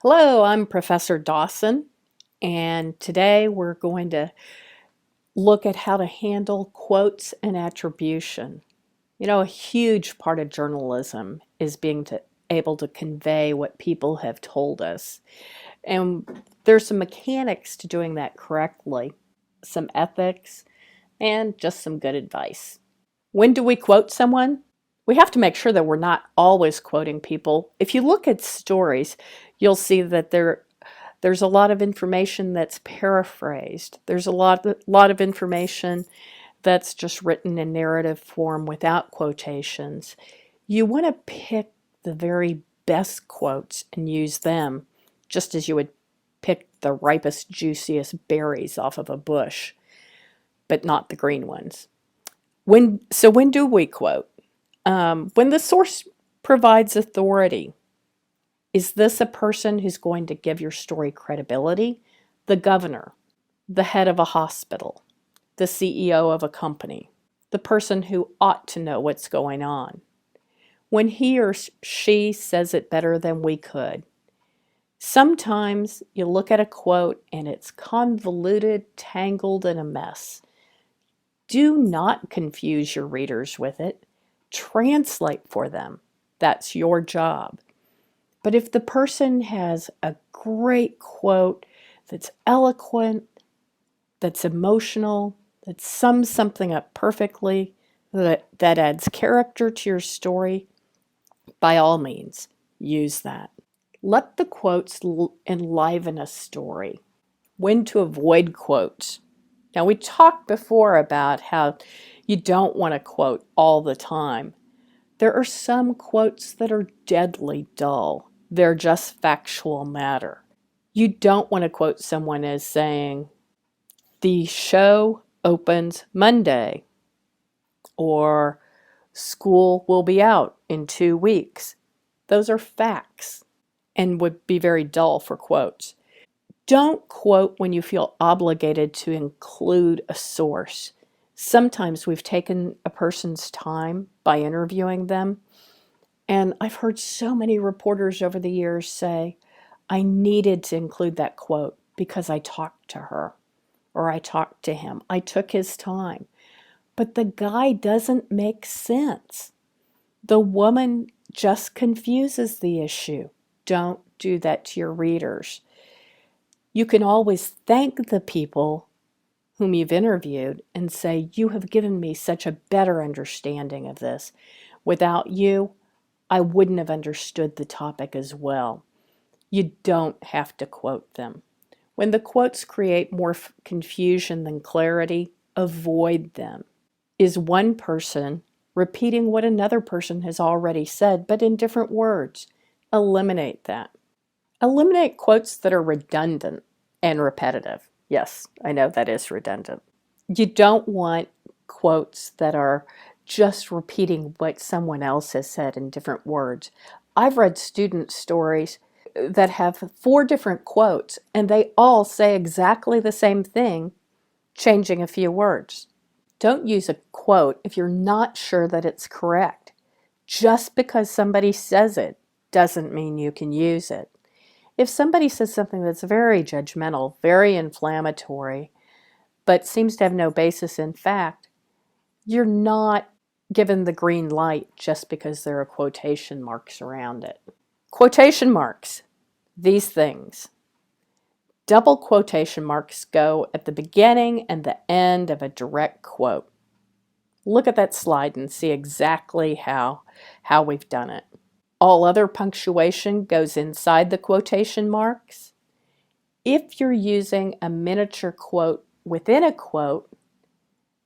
Hello, I'm Professor Dawson, and today we're going to look at how to handle quotes and attribution. A huge part of journalism is able to convey what people have told us. And there's some mechanics to doing that correctly, some ethics, and just some good advice. When do we quote someone? We have to make sure that we're not always quoting people. If you look at stories, you'll see that there's a lot of information that's paraphrased. There's a lot of information that's just written in narrative form without quotations. You want to pick the very best quotes and use them just as you would pick the ripest, juiciest berries off of a bush, but not the green ones. When do we quote? When the source provides authority. Is this a person who's going to give your story credibility? The governor, the head of a hospital, the CEO of a company, the person who ought to know what's going on. When he or she says it better than we could. Sometimes you look at a quote and it's convoluted, tangled, and a mess. Do not confuse your readers with it. Translate for them. That's your job. But if the person has a great quote that's eloquent, that's emotional, that sums something up perfectly, that adds character to your story, by all means, use that. Let the quotes enliven a story. When to avoid quotes. Now, we talked before about how you don't want to quote all the time. There are some quotes that are deadly dull. They're just factual matter. You don't want to quote someone as saying, the show opens Monday, or school will be out in 2 weeks. Those are facts and would be very dull for quotes. Don't quote when you feel obligated to include a source. Sometimes we've taken a person's time by interviewing them, and I've heard so many reporters over the years say, I needed to include that quote because I talked to her or I talked to him. I took his time. But the guy doesn't make sense. The woman just confuses the issue. Don't do that to your readers. You can always thank the people whom you've interviewed and say, you have given me such a better understanding of this. Without you, I wouldn't have understood the topic as well. You don't have to quote them. When the quotes create more confusion than clarity, avoid them. Is one person repeating what another person has already said, but in different words? Eliminate that. Eliminate quotes that are redundant and repetitive. Yes, I know that is redundant. You don't want quotes that are just repeating what someone else has said in different words. I've read student stories that have 4 different quotes and they all say exactly the same thing, changing a few words. Don't use a quote if you're not sure that it's correct. Just because somebody says it doesn't mean you can use it. If somebody says something that's very judgmental, very inflammatory, but seems to have no basis in fact, you're not given the green light just because there are quotation marks around it. Quotation marks, these things. Double quotation marks go at the beginning and the end of a direct quote. Look at that slide and see exactly how we've done it. All other punctuation goes inside the quotation marks. If you're using a miniature quote within a quote,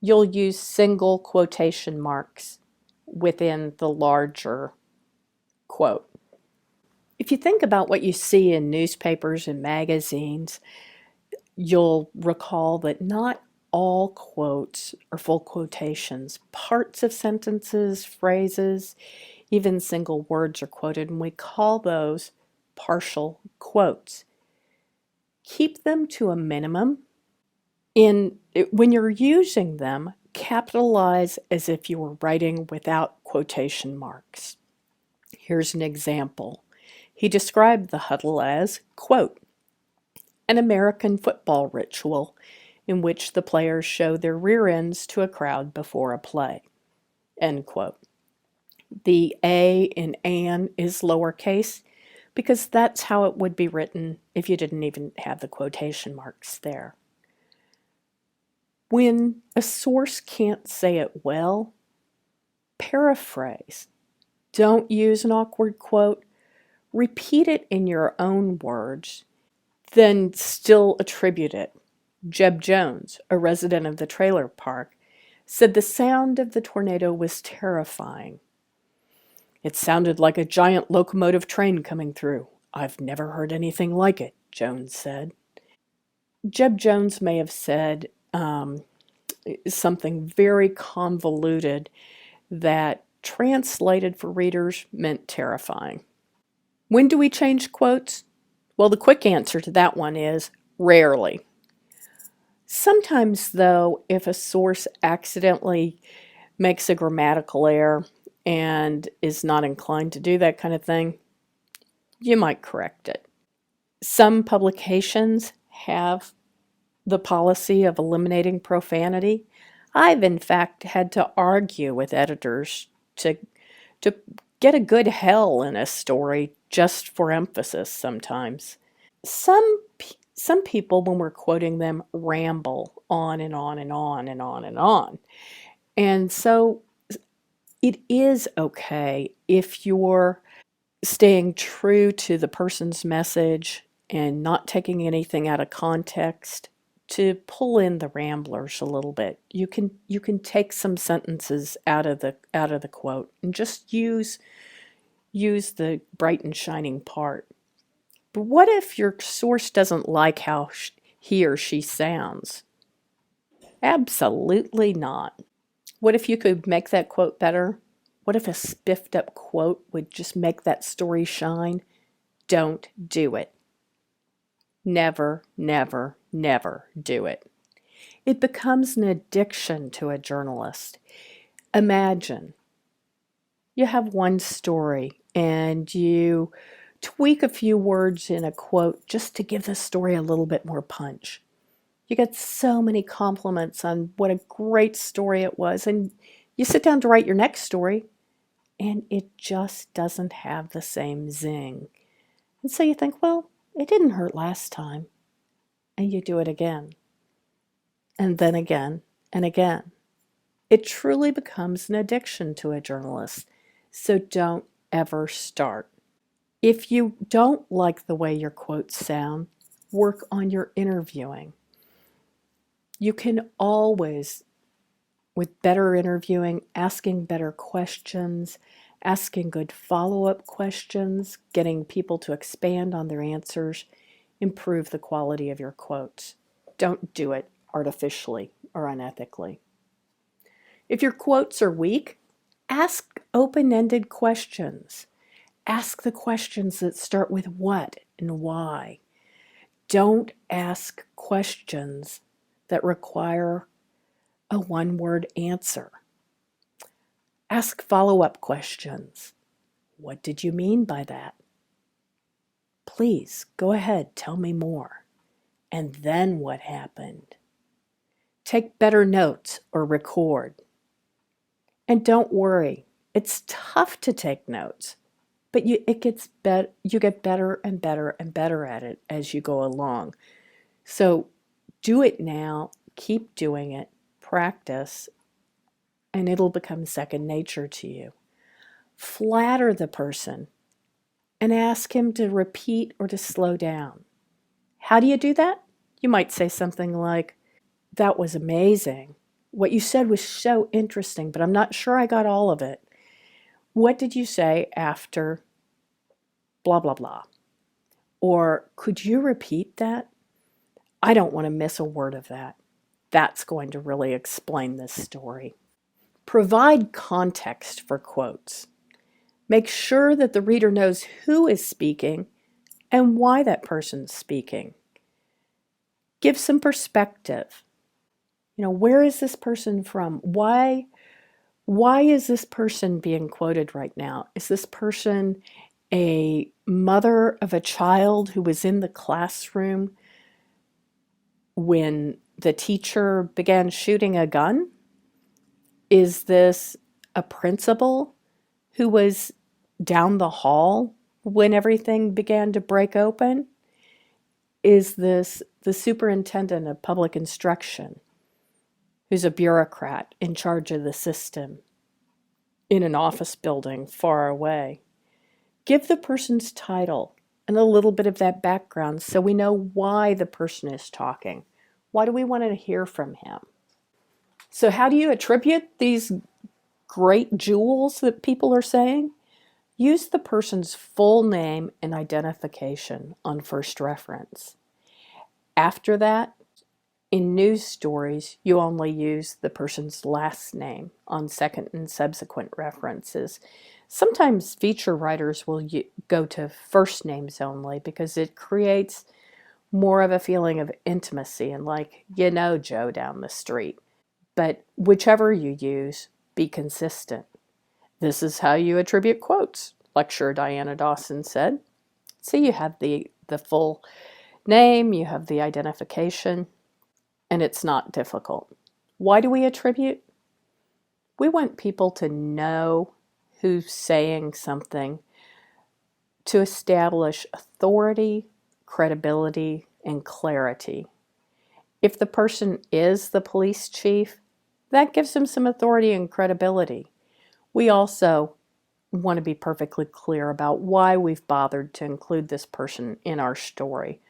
you'll use single quotation marks within the larger quote. If you think about what you see in newspapers and magazines, you'll recall that not all quotes are full quotations. Parts of sentences, phrases, even single words are quoted, and we call those partial quotes. Keep them to a minimum. When you're using them, capitalize as if you were writing without quotation marks. Here's an example. He described the huddle as, quote, an American football ritual in which the players show their rear ends to a crowd before a play, end quote. The A in "an" is lowercase because that's how it would be written if you didn't even have the quotation marks there. When a source can't say it well, paraphrase. Don't use an awkward quote. Repeat it in your own words, then still attribute it. Jeb Jones, a resident of the trailer park, said the sound of the tornado was terrifying. It sounded like a giant locomotive train coming through. I've never heard anything like it, Jones said. Jeb Jones may have said something very convoluted that translated for readers meant terrifying. When do we change quotes? Well, the quick answer to that one is rarely. Sometimes, though, if a source accidentally makes a grammatical error and is not inclined to do that kind of thing, you might correct it. Some publications have the policy of eliminating profanity. I've, in fact, had to argue with editors to get a good hell in a story just for emphasis sometimes. Some people, when we're quoting them, ramble on and on and on and on and on. And so it is okay if you're staying true to the person's message and not taking anything out of context to pull in the ramblers a little bit. You can take some sentences out of the quote and just use the bright and shining part. But what if your source doesn't like how he or she sounds? Absolutely not. What if you could make that quote better? What if a spiffed up quote would just make that story shine? Don't do it. Never, never, never do it. It becomes an addiction to a journalist. Imagine you have one story and you tweak a few words in a quote just to give the story a little bit more punch. You get so many compliments on what a great story it was, and you sit down to write your next story, and it just doesn't have the same zing. And so you think, well, it didn't hurt last time. And you do it again. And then again and again. It truly becomes an addiction to a journalist. So don't ever start. If you don't like the way your quotes sound, work on your interviewing. You can always, with better interviewing, asking better questions, asking good follow-up questions, getting people to expand on their answers, improve the quality of your quotes. Don't do it artificially or unethically. If your quotes are weak, ask open-ended questions. Ask the questions that start with what and why. Don't ask questions that require a one-word answer. Ask follow-up questions. What did you mean by that? Please, go ahead, tell me more. And then what happened? Take better notes or record. And don't worry, it's tough to take notes. But you get better and better and better at it as you go along. So do it now, keep doing it, practice, and it'll become second nature to you. Flatter the person and ask him to repeat or to slow down. How do you do that? You might say something like, that was amazing. What you said was so interesting, but I'm not sure I got all of it. What did you say after blah, blah, blah? Or could you repeat that? I don't want to miss a word of that. That's going to really explain this story. Provide context for quotes. Make sure that the reader knows who is speaking and why that person's speaking. Give some perspective. Where is this person from? Why is this person being quoted right now? Is this person a mother of a child who was in the classroom when the teacher began shooting a gun? Is this a principal who was down the hall when everything began to break open? Is this the superintendent of public instruction who's a bureaucrat in charge of the system in an office building far away? Give the person's title and a little bit of that background so we know why the person is talking. Why do we want to hear from him? So how do you attribute these great jewels that people are saying? Use the person's full name and identification on first reference. After that, in news stories, you only use the person's last name on second and subsequent references. Sometimes feature writers will go to first names only because it creates more of a feeling of intimacy and like, you know, Joe down the street. But whichever you use, be consistent. This is how you attribute quotes, lecturer Diana Dawson said. So you have the full name, you have the identification, and it's not difficult. Why do we attribute? We want people to know who's saying something to establish authority, credibility, and clarity. If the person is the police chief, that gives them some authority and credibility. We also want to be perfectly clear about why we've bothered to include this person in our story.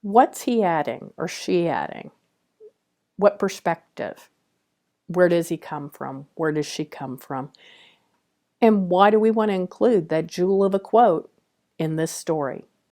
What's he adding or she adding? What perspective? Where does he come from? Where does she come from? And why do we want to include that jewel of a quote in this story?